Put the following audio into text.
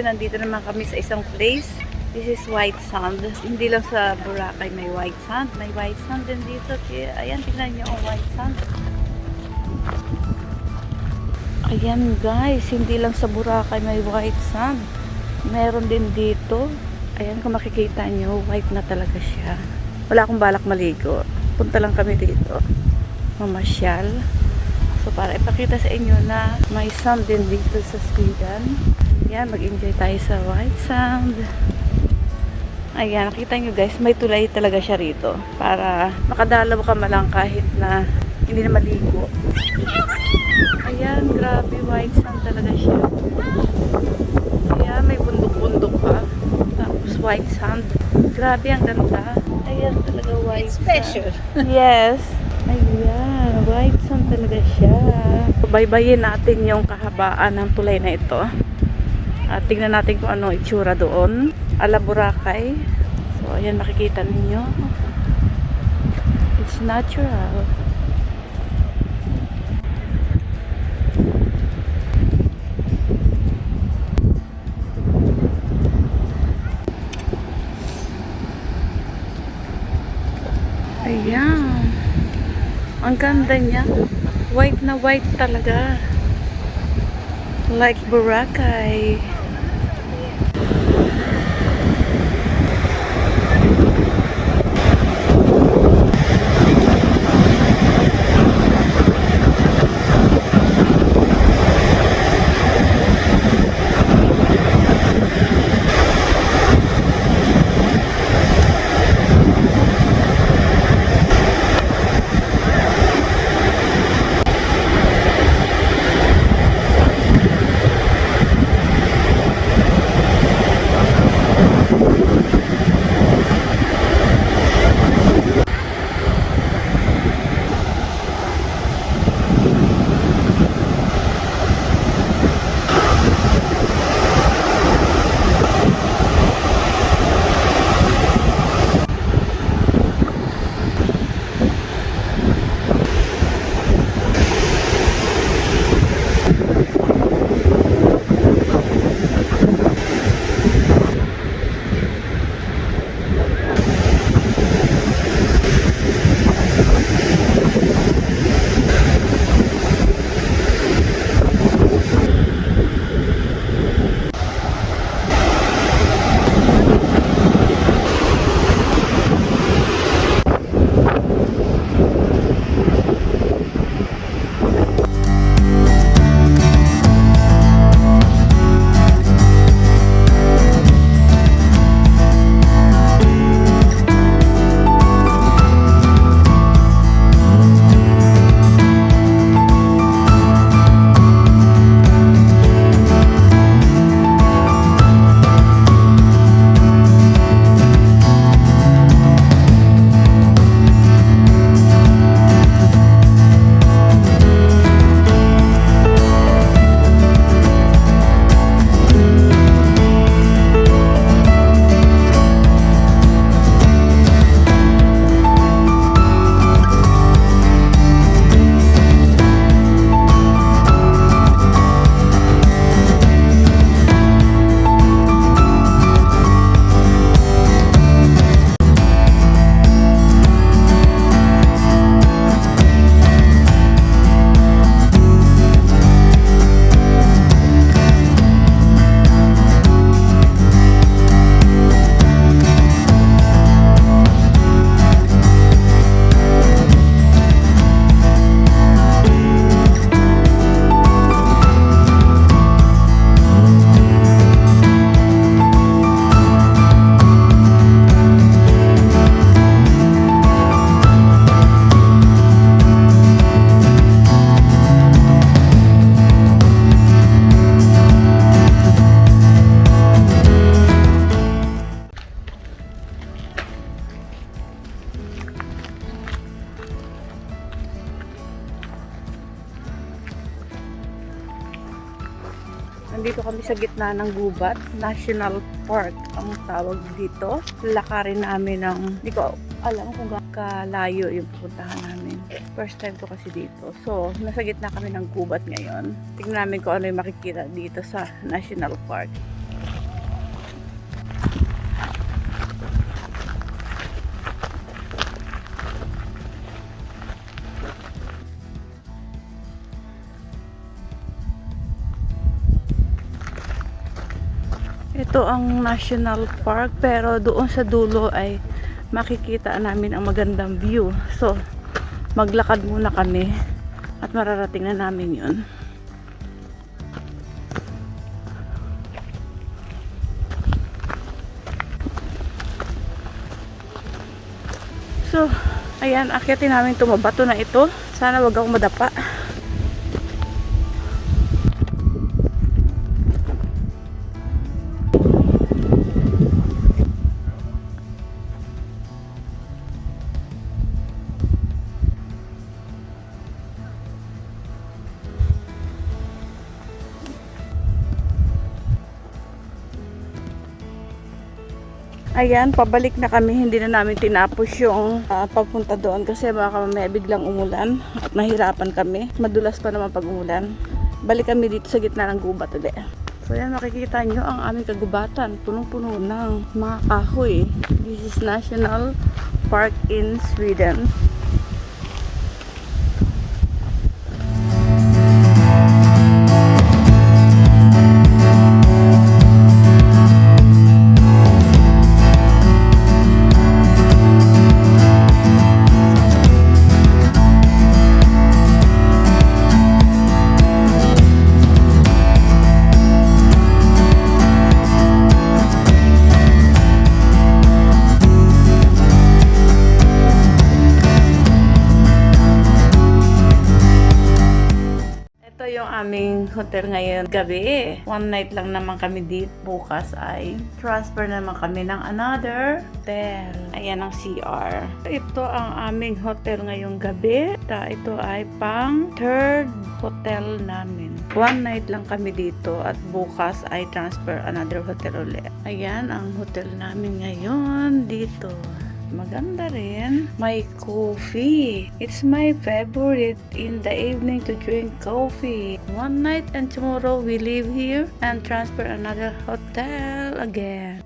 ngayon, nandito naman kami sa isang place. This is white sand. Hindi lang sa Boracay may white sand. May white sand din dito. Kaya, ayan, tingnan nyo ang white sand. Ayan guys, hindi lang sa Boracay may white sand. Meron din dito. Ayan, kung makikita nyo, white na talaga siya. Wala akong balak maligo. Punta lang kami dito. Mamasyal. So, para ipakita sa inyo na may sand din dito sa Sweden. Yan, mag-enjoy tayo sa white sand. Ayan, nakita nyo guys, may tulay talaga siya rito. Para makadalaw ka malang kahit na hindi na maligo. Ayan, grabe, white sand talaga siya. Ayan, may bundok-bundok pa. Tapos white sand. Grabe, ang ganda. Ayan, talaga white It's special. sand. Yes. Ayan, white sand talaga siya. Baybayin natin yung kahabaan ng tulay na ito. At tingnan natin kung ano itsura doon. Ala Boracay. So, ayan, makikita ninyo. It's natural. Ayan. Ang ganda niya. White na white talaga. Like Boracay. Nandito kami sa gitna ng Gubat National Park ang tawag dito. Lakarin namin ng, hindi ko alam kung kalayo yung pupuntahan namin. First time ko kasi dito. So, nasa gitna kami ng Gubat ngayon. Tingnan namin kung ano yung makikita dito sa National Park. Ito ang National Park, pero doon sa dulo ay makikita namin ang magandang view. So, maglakad muna kami at mararating na namin yun. So, ayan, akyatin namin itong mabato na ito. Sana wag akong madapa. Ayan, pabalik na kami. Hindi na namin tinapos yung papunta doon kasi baka may biglang umulan at mahirapan kami. Madulas pa naman pag umulan. Balik kami dito sa gitna ng gubat ulit. So yan, makikita nyo ang aming kagubatan. Punong-puno ng mga kahoy. This is National Park in Sweden. Yung aming hotel ngayon gabi. One night lang naman kami dito. Bukas ay transfer naman kami ng another hotel. Ayan ang CR. Ito ang aming hotel ngayong gabi. Ito ay pang third hotel namin. One night lang kami dito at bukas ay transfer another hotel ulit. Ayan ang hotel namin ngayon dito. Maganda rin. May coffee. It's my favorite in the evening to drink coffee. One night and tomorrow we leave here and transfer another hotel again.